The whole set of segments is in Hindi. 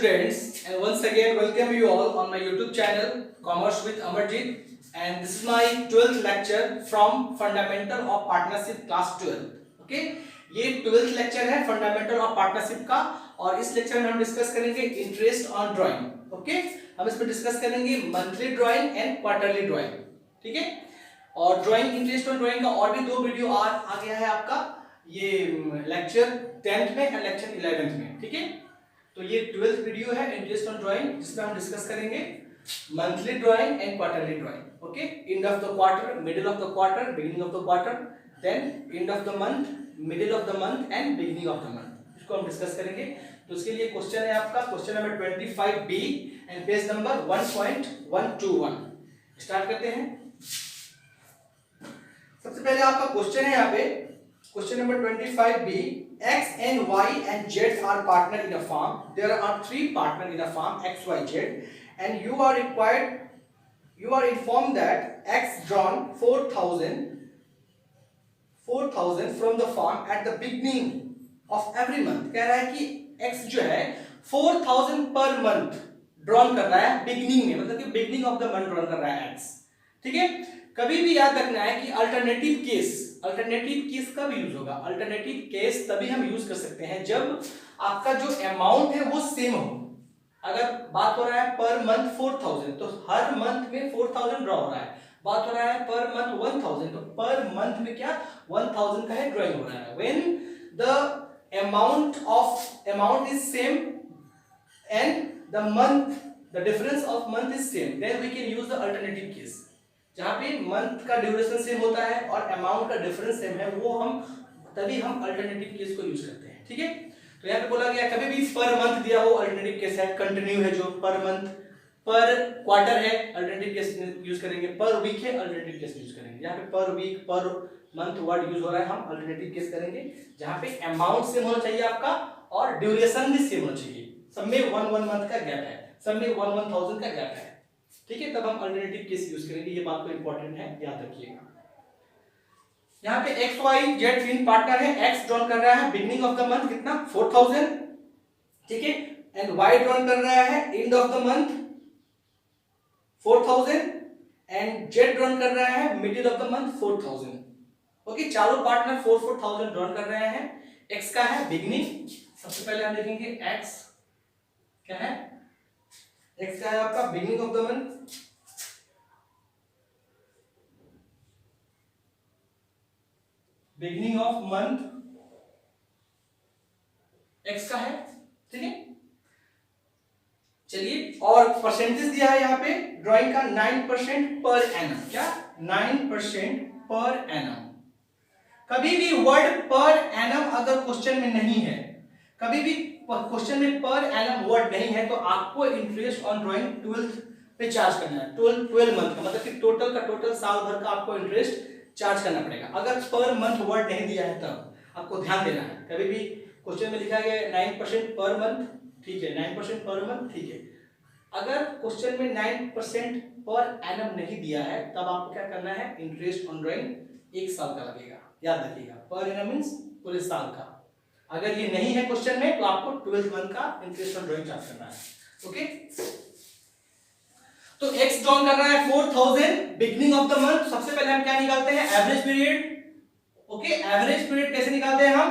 students, and once again welcome you all on my YouTube channel Commerce with Amarjit, and this is my 12th lecture from Fundamental of Partnership Class 12. Okay, ये 12th lecture है Fundamental of Partnership का, और इस लेक्चर में हम डिस्कस करेंगे इंटरेस्ट ऑन ड्राइंग. ओके, हम इसमें डिस्कस करेंगे monthly drawing and quarterly drawing. ठीक है, और ड्राइंग इंटरेस्ट ऑन ड्राइंग का और भी 2 वीडियो आ गया है आपका ये लेक्चर 10th में एंड लेक्चर 11th में. ठीक है, तो ये 12th वीडियो है इंटरेस्ट ऑन ड्राइंग, जिसमें हम डिस्कस करेंगे monthly drawing and quarterly drawing. Okay, end of the quarter, middle of the quarter, beginning of the quarter, then end of the month, middle of the month and beginning of the month. इसको हम डिस्कस करेंगे. तो इसके लिए क्वेश्चन है आपका question number 25B and page number 1.121. Start करते हैं. सबसे पहले आपका क्वेश्चन है यहाँ पे question number 25B. X and Y and Z are partner in a firm. There are 3 partner in a firm X, Y, Z, and you are informed that X drawn 4,000 from the firm at the beginning of every month. कह रहा है कि X जो है 4,000 पर मंथ ड्रॉन कर रहा है बिगिनिंग में, मतलब कि beginning of the month drawn कर रहा है X. ठीक है, कभी भी याद रखना है कि अल्टरनेटिव केस कब यूज होगा. अल्टरनेटिव केस तभी हम यूज कर सकते हैं जब आपका जो अमाउंट है वो सेम हो. अगर बात हो रहा है पर मंथ 4,000 तो हर मंथ में 4,000 ड्रॉ हो रहा है. बात हो रहा है पर मंथ 1,000 तो पर मंथ में क्या 1,000 का है ड्रॉइंग हो रहा है. When the amount is same and the difference of month is same, then we can use the alternative case. जहां पे मंथ का ड्यूरेशन सेम होता है और अमाउंट का डिफरेंस सेम है, वो तभी हम अल्टरनेटिव केस को यूज करते हैं. ठीक है, तो यहाँ पे बोला गया कभी भी पर मंथ दिया हो अल्टरनेटिव केस है, कंटिन्यू है जो पर मंथ, पर क्वार्टर है अल्टरनेटिव केस यूज करेंगे, पर वीक है अल्टरनेटिव केस यूज करेंगे. यहाँ पे पर week per month word use हो रहा है, हम अल्टरनेटिव केस करेंगे. जहां पे अमाउंट सेम होना चाहिए आपका और ड्यूरेशन भी सेम होना चाहिए. सब में 1 मंथ का गैप है, सब में 1,000 का गैप है. ठीक है, तब हम अल्टरनेटिव केस यूज करेंगे. ये बात तो इंपॉर्टेंट है, याद रखिएगा. यहाँ पे एक्स वाई जेड 3 पार्टनर है. एक्स ड्रॉन कर रहा है बिगिनिंग ऑफ द मंथ कितना 4,000. ठीक है, एंड वाई ड्रॉन कर रहा है and of the month 4,000 and Z drawn कर रहा है middle of the month 4,000. Okay, चारों पार्टनर 4,000 ड्रॉन कर रहे हैं. एक्स का है बिगिनिंग. सबसे पहले हम देखेंगे एक्स क्या है. एक्स का है आपका beginning of the month, beginning of month x का है. ठीक है, चलिए, और परसेंटेज दिया है यहाँ पे ड्राइंग का 9% पर एनम. क्या 9% पर एनम. कभी भी वर्ड पर एनम अगर क्वेश्चन में नहीं है, कभी भी क्वेश्चन में पर एनम वर्ड नहीं है, तो आपको इंटरेस्ट ऑन ड्राइंग 12th पे चार्ज करना है. 12 मंथ का मतलब कि टोटल साल भर का आपको इंटरेस्ट चार्ज करना पड़ेगा. अगर पर मंथ वर्ड नहीं दिया है तब आपको ध्यान देना है. कभी भी क्वेश्चन में लिखा गया 9% पर मंथ, ठीक है, 9% पर मंथ, ठीक है. अगर क्वेश्चन में 9% पर एनम नहीं दिया है तब आपको क्या करना है, इंटरेस्ट ऑन ड्राइंग 1 साल का लगेगा. याद रखिएगा, पर एनम मींस पूरे साल का. अगर ये नहीं है क्वेश्चन में तो आपको 12th मंथ का इंटरेस्ट ऑन ड्राइंग चार्ज करना है. ओके, तो एक्स ड्रॉन कर रहा है 4,000 बिगिनिंग ऑफ द मंथ. सबसे पहले हम क्या निकालते हैं, average period. Okay, average period कैसे निकालते हैं हम,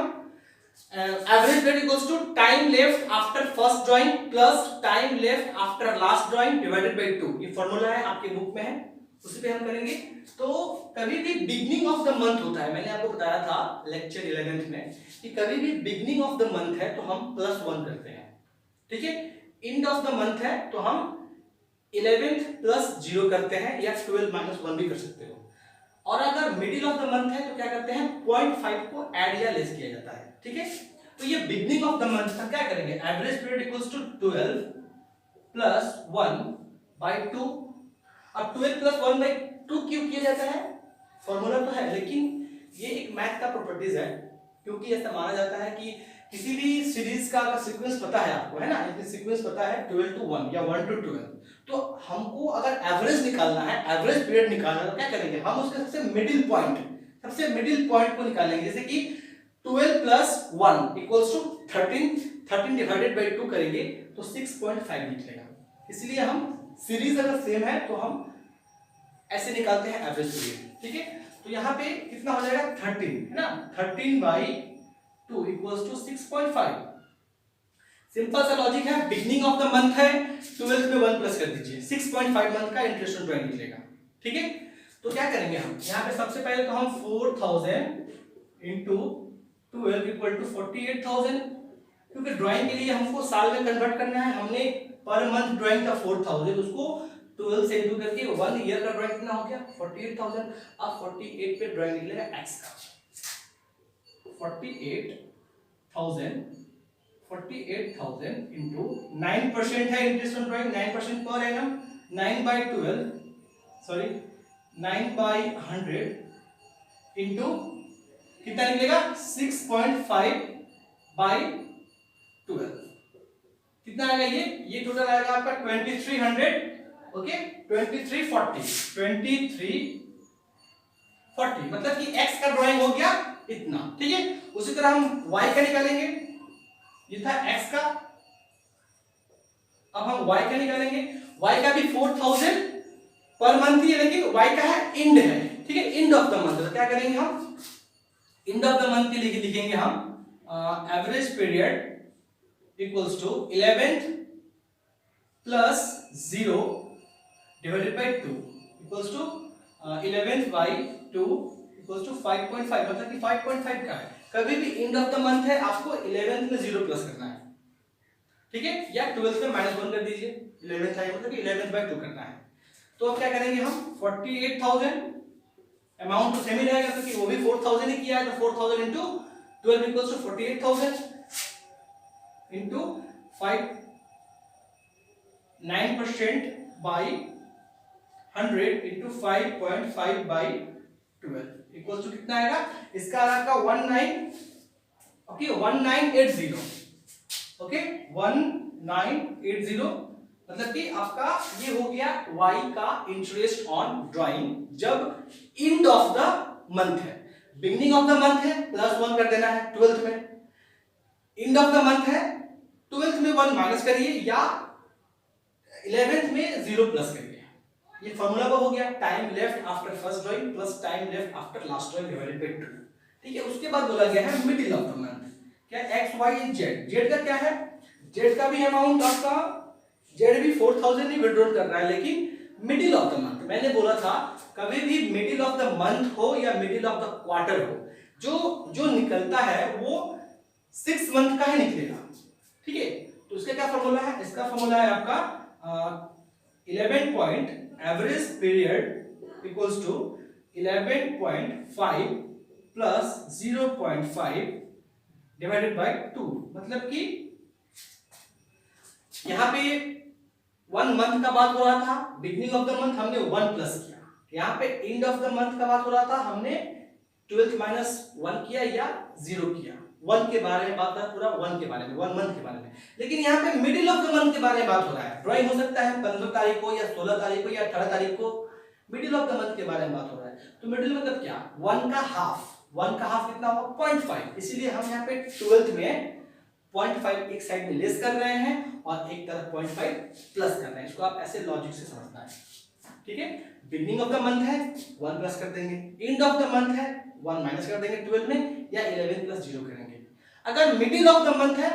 average period equals to time left after first drawing plus time left after last drawing divided by 2. ये फार्मूला है, आपके बुक में है, उसी पे हम करेंगे. तो कभी भी बिगिनिंग ऑफ द मंथ होता है, मैंने आपको बताया था लेक्चर 11th में कि कभी भी बिगिनिंग ऑफ द मंथ है तो हम +1 करते हैं. ठीक है, एंड ऑफ द मंथ है तो हम 11th + 0 करते हैं, या 12 - 1 भी कर सकते हो. और अगर मिडिल ऑफ द मंथ है तो क्या करते हैं, 0.5 को ऐड या लेस किया जाता है. ठीक है, तो ये बिगिनिंग ऑफ द मंथ का क्या करेंगे, एवरेज पीरियड इक्वल्स टू 12 + 1/2. अब 12 + 1/2 क्यों किया जाता है, फॉर्मूला तो है, लेकिन ये एक मैथ का प्रॉपर्टीज है. क्योंकि ऐसा माना जाता है कि किसी भी सीरीज का अगर सीक्वेंस पता है आपको, है ना, यदि सीक्वेंस पता है 12 to 1 या 1 to 12, तो हमको अगर एवरेज निकालना है, एवरेज पीरियड निकालना है, तो क्या करेंगे, हम उसके सबसे मिडिल पॉइंट को निकालेंगे. जैसे कि 12 + 1 = 13, 13 डिवाइडेड बाई 2 करेंगे तो 6.5 निकलेगा। इसलिए हम सीरीज अगर सेम है तो हम ऐसे निकालते हैं एवरेज पीरियड, ठीक है। तो यहाँ पे कितना हो जाएगा 13 है ना, 13/2 इक्वल्स टू 6.5। सिंपल सा लॉजिक है, बिगनिंग ऑफ द मंथ है, 12th में 1 प्लस कर दीजिए, 6.5 मंथ का इंटरेस्ट ऑन ड्राइंग निकलेगा, ठीक है। तो क्या करेंगे हम यहाँ पे सबसे पहले तो हम 4000 इंटू 12 इक्वल टू 48,000, क्योंकि ड्राइंग के लिए हमको साल में कन्वर्ट करना है। हमने पर मंथ ड्राइंग का 4000 उसको 12 से इंटू करके 1 ईयर का ड्राइंग कितना हो गया 48,000। अब 48 पे ड्राइंग निकलेगा एक्स का, 48,000 इंटू 9% है interest on drawing, 9% per annum, 9/100 into कितना निकलेगा 6.5/12 कितना आएगा ये टोटल आएगा आपका 2300, ओके 2340 मतलब कि x का ड्राइंग हो गया इतना, ठीक है। उसी तरह हम y का निकालेंगे, ये था x का, अब हम y का निकालेंगे। y का भी 4000 पर मंथ ही है, लेकिन y का है इंड है, ठीक है, इंड ऑफ द मंथ। तो क्या करेंगे हम इंड ऑफ द मंथ के लिए लिखेंगे हम average period equals to 11th plus 0 divided by 2 equals to 11/2 equals to 5.5, मतलब कि 5.5 का है। कभी भी एंड ऑफ द मंथ है आपको 11th में 0 प्लस करना है, ठीक है, या 12th में -1 कर दीजिए, 11th है मतलब कि 11/2 करना है। तो अब क्या करेंगे हम 48,000, अमाउंट तो सेम ही रहेगा क्योंकि वो भी 4000 ही किया है, तो 4000 into 12 equals to 48,000 into 9% by 100 into 5.5/12 equals to कितना आएगा, इसका आपका 1980, ओके 1980, मतलब कि आपका ये हो गया y का इंटरेस्ट ऑन ड्राइंग जब एंड ऑफ द मंथ है। बिगनिंग ऑफ द मंथ है +1 कर देना है 12th में, एंड ऑफ द मंथ है 12th में 1 माइनस करिए या 11th में 0 प्लस करिए। ये फॉर्मूला वो हो गया time left after first drawing plus time left after last drawing divided by 2, ठीक है। उसके बाद बोला गया है मिडिल ऑफ द मंथ, क्या x y and z। z का क्या है, z का भी अमाउंट आपका z भी 4000 ही विड्रॉ कर रहा है, लेकिन मिडिल ऑफ द मंथ। मैंने बोला था कभी भी मिडिल ऑफ द मंथ हो या मिडिल ऑफ द क्वार्टर हो, जो निकलता है वो 6 मंथ का ही निकलेगा, ठीक है। तो इसका क्या फॉर्मूला है, इसका फॉर्मूला है आपका 11 point average period equals to 11.5 plus 0.5 divided by 2, मतलब कि यहां पे 1 मंथ का बात हो रहा था, बिगनिंग ऑफ द मंथ हमने 1 प्लस किया, यहां पे एंड ऑफ द मंथ का बात हो रहा था, हमने 12th -1 किया या 0 किया। 1 के बारे में बात है, पूरा 1 के बारे में, 1 मंथ के बारे में। लेकिन यहाँ पे मिडिल ऑफ द मंथ के बारे में बात हो रहा है। ड्राइंग हो सकता है 15 तारीख को या 16 तारीख को या 18 तारीख को, मिडिल ऑफ द मंथ के बारे में बात हो रहा है। तो मिडिल मतलब क्या, 1 का हाफ कितना होगा 0.5, इसीलिए हम यहाँ पे 12th में 0.5 एक साइड में लेस कर रहे हैं और एक तरफ 0.5 प्लस कर रहे हैं। इसको आप ऐसे लॉजिक से समझना है, ठीक है। बिगिनिंग ऑफ द मंथ है 1 प्लस कर देंगे, एंड ऑफ द मंथ है 1 माइनस कर देंगे 12 में या 11 प्लस 0 करेंगे। अगर मिडिल ऑफ द मंथ है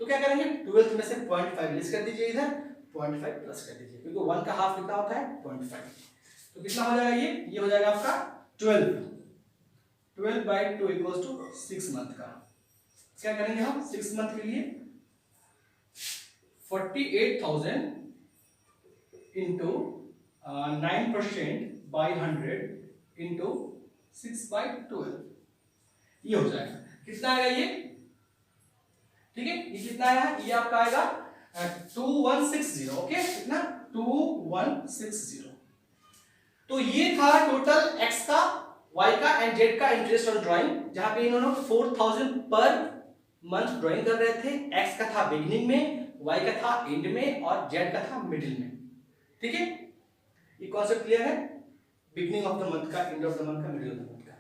तो क्या करेंगे 12th में से 0.5 लेस कर दीजिए, इधर 0.5 प्लस कर दीजिए, क्योंकि 1 का हाफ कितना होता है 0.5। तो कितना हो जाएगा ये हो जाएगा आपका 12/2 इक्वल्स टू 6 मंथ का। क्या करेंगे हम 6 मंथ के लिए 48,000 इंटू 9%/100 इंटू 6/12, ये हो जाएगा। कितना आएगा ये, ठीक है, ये कितना आया, ये आपका आएगा 2160, ओके, कितना 2160। तो ये था टोटल x का, y का एंड z का इंटरेस्ट ऑन ड्राइंग, जहां पे इन्होंने 4000 पर मंथ ड्राइंग कर रहे थे। x का था बिगिनिंग में, y का था एंड में और z का था मिडिल में, ठीक है। ये कॉन्सेप्ट क्लियर है, बिगिनिंग ऑफ द मंथ का, एंड ऑफ द मंथ का, मिडिल ऑफ द मंथ का,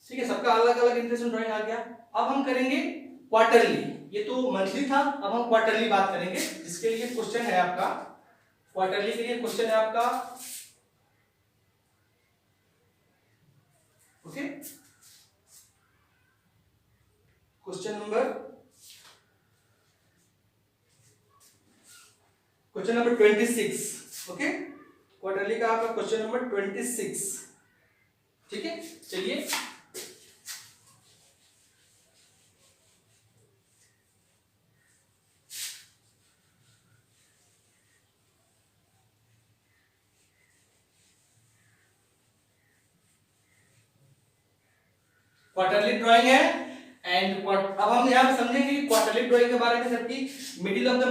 ठीक है। सबका अलग अलग इंटरेस्ट ऑन ड्राइंग आ गया। अब हम करेंगे क्वार्टरली, ये तो मंथली था, अब हम क्वार्टरली बात करेंगे, जिसके लिए क्वेश्चन है आपका, क्वार्टरली के लिए क्वेश्चन है आपका, okay. Question number 26, okay. Quarterly का आपका क्वेश्चन नंबर 26, ठीक है। चलिए क्वार्टरली ड्राइंग है, एंड अब हम यहाँ पे समझेंगे कि क्वार्टरली ड्राइंग के बारे में, जबकि मिडिल ऑफ द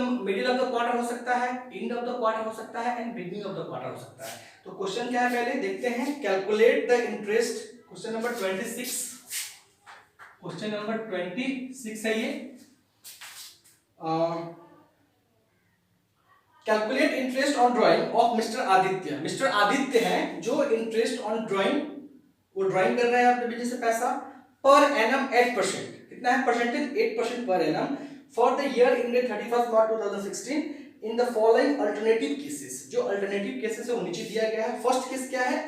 क्वार्टर हो सकता है, एंड ऑफ द क्वार्टर हो सकता है, and beginning of the quarter हो सकता है। तो क्वेश्चन क्या है पहले देखते हैं, calculate the interest, question number 26, question number 26 है ये। Calculate interest on drying of mister Aditya. Mister Aditya हैं जो इंटरेस्ट ऑन ड्राइंग, वो ड्राइंग कर रहे हैं अपने बिजनेस से पैसा, पर एनम 8%, कितना है percentage, 8% per annum, for the year ended 31 March 2016 in the following alternative cases. जो अल्टरनेटिव केसेस है वो नीचे दिया गया है। फर्स्ट केस क्या है,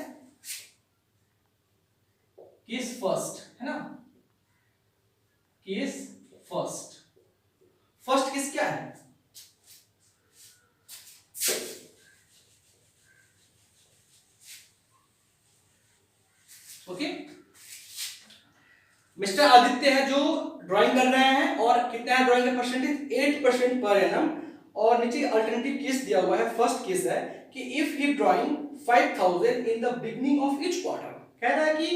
केस फर्स्ट है ना, केस फर्स्ट, फर्स्ट केस क्या है, ओके। मिस्टर आदित्य है जो ड्राइंग कर रहे हैं, और कितना है ड्राइंग का परसेंटेज, 8% पर एनम, और नीचे अल्टरनेटिव केस दिया हुआ है। फर्स्ट केस है कि if he drawing 5000 in the beginning of each quarter, कह रहा है कि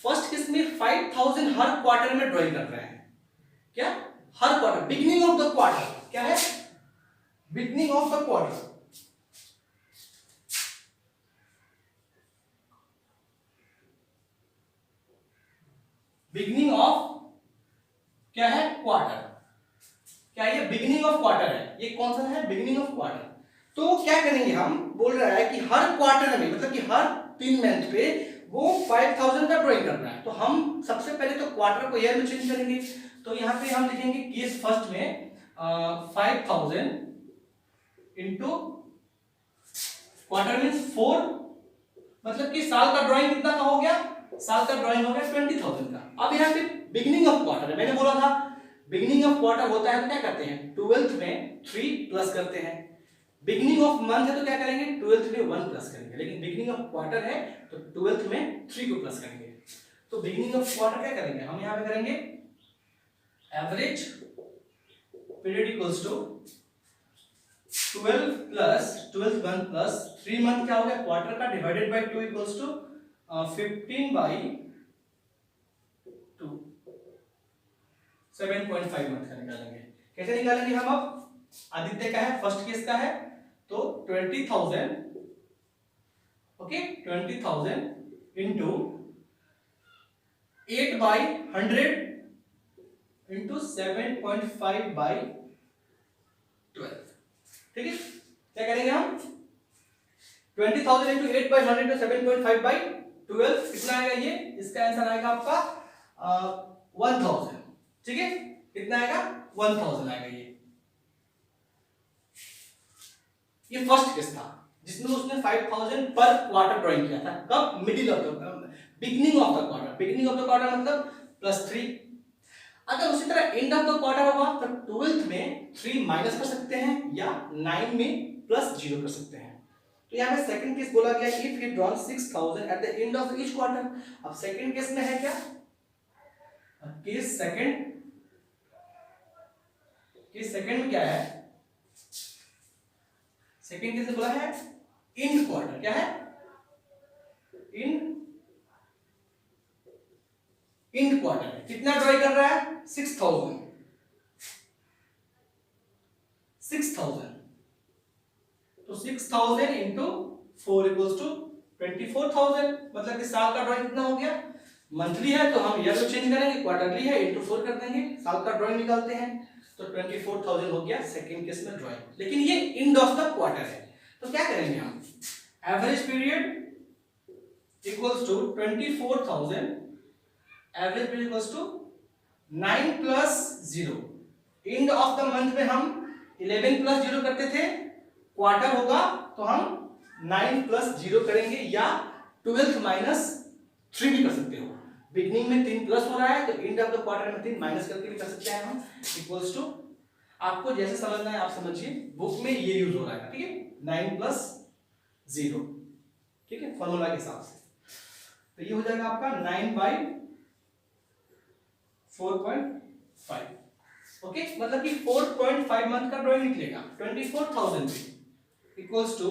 फर्स्ट केस में 5000 हर क्वार्टर में ड्राइंग कर रहे हैं, क्या, हर quarter, beginning of the quarter, क्या है, beginning of the quarter, beginning of क्या है, क्वार्टर, क्या ये बिगिनिंग ऑफ क्वार्टर है, ये कौन सा है, बिगिनिंग ऑफ क्वार्टर। तो क्या करेंगे हम, बोल रहा है कि हर क्वार्टर में, मतलब कि हर 3 मंथ पे वो 5000 का ड्राइंग करना है। तो हम सबसे पहले तो क्वार्टर को ईयर में चेंज करेंगे। तो यहाँ पे हम लिखेंगे केस फर्स्ट में 5000 इंटू क्वार्टर मीन्स 4, मतलब कि साल का ड्राइंग कितना का हो गया, साल का ड्राइंग हो गया 20000 का। अब यहाँ पे बिगिनिंग ऑफ क्वार्टर है, मैंने बोला था बिगिनिंग ऑफ क्वार्टर होता है तो क्या करते हैं, 12th में 3 प्लस करते हैं। बिगिनिंग ऑफ मंथ है तो क्या करेंगे, 12th में 1 प्लस करेंगे, लेकिन बिगिनिंग ऑफ क्वार्टर है तो 12th में 3 को प्लस करेंगे। तो बिगिनिंग ऑफ क्वार्टर क्या करेंगे, हम यहाँ पे करेंगे average period equals to 12 plus 12th month plus 3 month, क्या हो गया क्वार्टर का, divided by 2 equals to 15/2, 7.5 month का निकालेंगे। कैसे निकालेंगे हम, अब आदित्य का है, फर्स्ट केस का है, तो 20,000, ओके, 20,000 इंटू 8/100 इंटू 7.5/12, ठीक है। क्या करेंगे हम, 20,000 इंटू 8/100 इंटू 7.5/12, कितना आएगा ये, इसका आंसर आएगा आपका 1000, ठीक है, कितना आएगा 1000 आएगा ये फर्स्ट केस था जिसमें उसने 5000 पर क्वार्टर ड्राइंग किया था। कब, middle of the, beginning of the quarter, beginning of the quarter मतलब +3। अगर उसी तरह एंड ऑफ द क्वार्टर होगा तो 12th में 3 माइनस कर सकते हैं या 9 में +0 कर सकते हैं। तो यहाँ पे सेकंड केस बोला गया if he drawn 6000 at the end of each quarter. अब सेकंड केस में है क्या, केस सेकंड में क्या है, सेकंड केस में बोला है एंड क्वार्टर, क्या है, एंड क्वार्टर है, कितना ड्राई कर रहा है 6000, तो 6000 इंटू 4 इक्वल्स टू 24,000, मतलब कि साल का ड्राइंग कितना हो गया, मंथली है तो हम ईयर को चेंज करेंगे, क्वार्टरली है इंटू 4 कर देंगे, साल का ड्राइंग निकालते हैं, तो 24,000 हो गया सेकंड केस में ड्राइंग। लेकिन ये एंड ऑफ द क्वार्टर है, तो क्या करेंगे हम, average period equals to 24,000, average period equals to 9 + 0, end of the month में हम 11 प्लस 0 करते थे, क्वार्टर होगा तो हम 9 प्लस 0 करेंगे, या 12th माइनस 3 भी कर सकते हो। बिगनिंग में 3 प्लस हो रहा है तो एंड ऑफ द क्वार्टर में 3 माइनस करके भी कर सकते हैं हम, इक्वल्स टू, आपको जैसे समझना है आप समझिए, बुक में ये यूज हो रहा है, ठीक है, 9 प्लस 0, ठीक है, फॉर्मूला के हिसाब से। तो ये हो जाएगा आपका 9/4.5, ओके, मतलब कि 4.5 मंथ का ड्राइंग निकलेगा 24,000 पे, इक्वल्स टू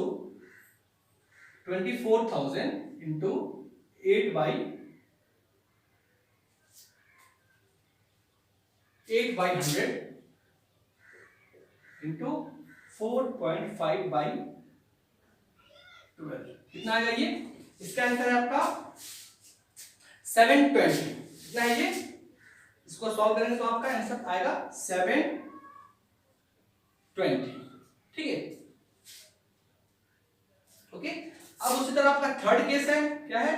24,000 इंटू 8/100 इंटू 4.5/12, कितना आएगा ये? इसका आंसर है आपका 720। कितना है ये? इसको सॉल्व करेंगे तो आपका आंसर आएगा 720, ठीक है, ओके। अब उसी तरह आपका थर्ड केस है, क्या है?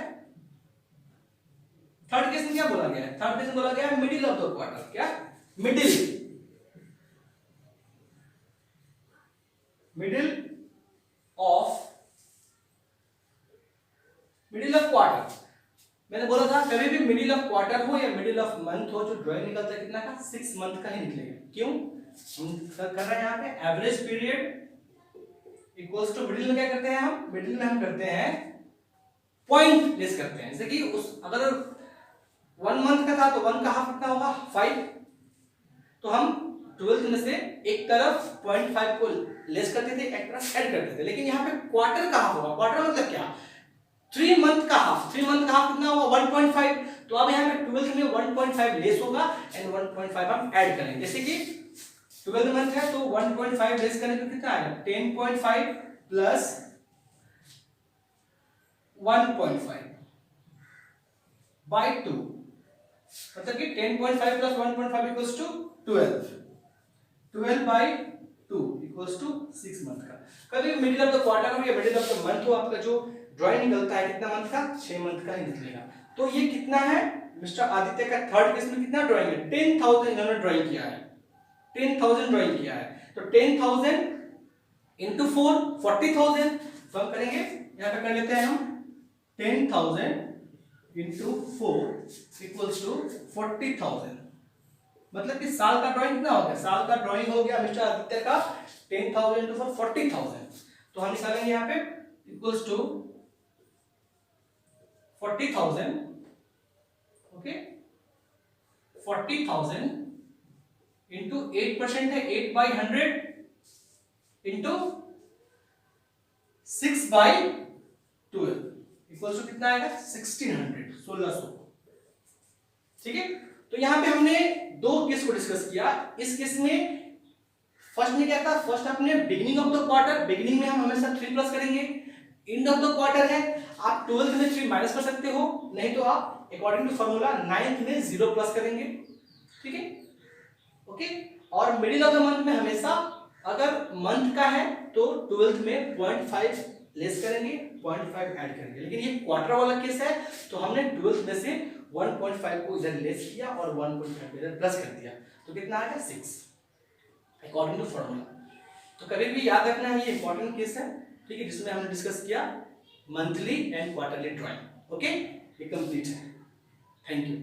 थर्ड केस में क्या बोला गया है? थर्ड केस में बोला गया है मिडिल ऑफ द क्वार्टर, क्या? Middle of quarter. मैंने बोला था कभी भी मिडिल ऑफ क्वार्टर हो या मिडिल ऑफ मंथ हो, जो ड्राइंग निकलता है कितना का? 6 मंथ का ही निकलेगा। क्यों? हम कर रहे हैं यहाँ पे average period equals to, middle में क्या करते हैं हम? मिडिल में हम करते हैं पॉइंट लेस करते हैं, जैसे कि उस अगर 1 मंथ का था तो 1 का हाफ कितना होगा? 5, तो हम 12 में से एक तरफ 0.5 को लेस करते थे, एक तरफ ऐड करते थे। लेकिन यहाँ पे क्वार्टर का हाफ होगा। क्वार्टर मतलब क्या? 3 मंथ का हाफ। 3 मंथ का हाफ कितना होगा? 1.5। तो अब यहाँ पे 12 में 1.5 लेस होगा एंड 1.5 हम ऐड करेंगे। जैसे कि 12 मंथ है तो 1.5 लेस करें तो कितना आएगा? 10.5 प्लस 1.5 बाय 2, मतलब कि 10.5 plus 1.5 equals to 12। 12 by 2 equals to 6 month का। कभी मिडिल ऑफ द क्वार्टर हो या मिडिल ऑफ द मंथ हो, आपका जो ड्राइंग निकलता है कितना मंथ का? 6 मंथ का ही निकलेगा। तो ये कितना है? मिस्टर आदित्य का थर्ड केस में कितना ड्राइंग है? 10,000 इन्होंने ड्राइंग किया है, 10,000 ड्राइंग किया है। तो 10,000 इंटू 4 40,000। तो हम करेंगे, यहाँ पे कर लेते हैं हम 10,000 इंटू 4 इक्वल्स टू 40,000। मतलब कि साल का ड्राइंग कितना हो गया? साल का ड्राइंग हो गया मिस्टर आदित्य का 10,000 इंटू 4 40,000। तो हम निकालेंगे यहाँ पे इक्वल्स टू 40,000, ओके, 40,000 इंटू 8% है 8/100 इंटू 6/12 इक्वल्स टू कितना आएगा? 1600। ठीक है। तो यहां पे हमने दो केस को डिस्कस किया। इस केस में फर्स्ट में क्या था? फर्स्ट अपने beginning of the quarter, beginning में हम हमेशा 3 प्लस करेंगे। एंड ऑफ द क्वार्टर है, आप 12th में 3 माइनस कर सकते हो, नहीं तो आप अकॉर्डिंग टू फॉर्मूला 9th में 0 प्लस करेंगे, ठीक है, ओके। और मिडिल ऑफ द मंथ में हमेशा अगर मंथ का है तो 12th में 0.5 लेस करेंगे, 0.5 ऐड करेंगे। लेकिन ये क्वार्टर वाला केस है तो हमने 12th में से 1.5 को इधर लेस किया और 1.5 इधर प्लस कर दिया, तो कितना आएगा? 6 अकॉर्डिंग टू फॉर्मूला। तो कभी भी याद रखना है, ये इंपॉर्टेंट केस है, ठीक है, जिसमें हमने डिस्कस किया monthly and quarterly drawing, okay. ये कंप्लीट है। Thank you.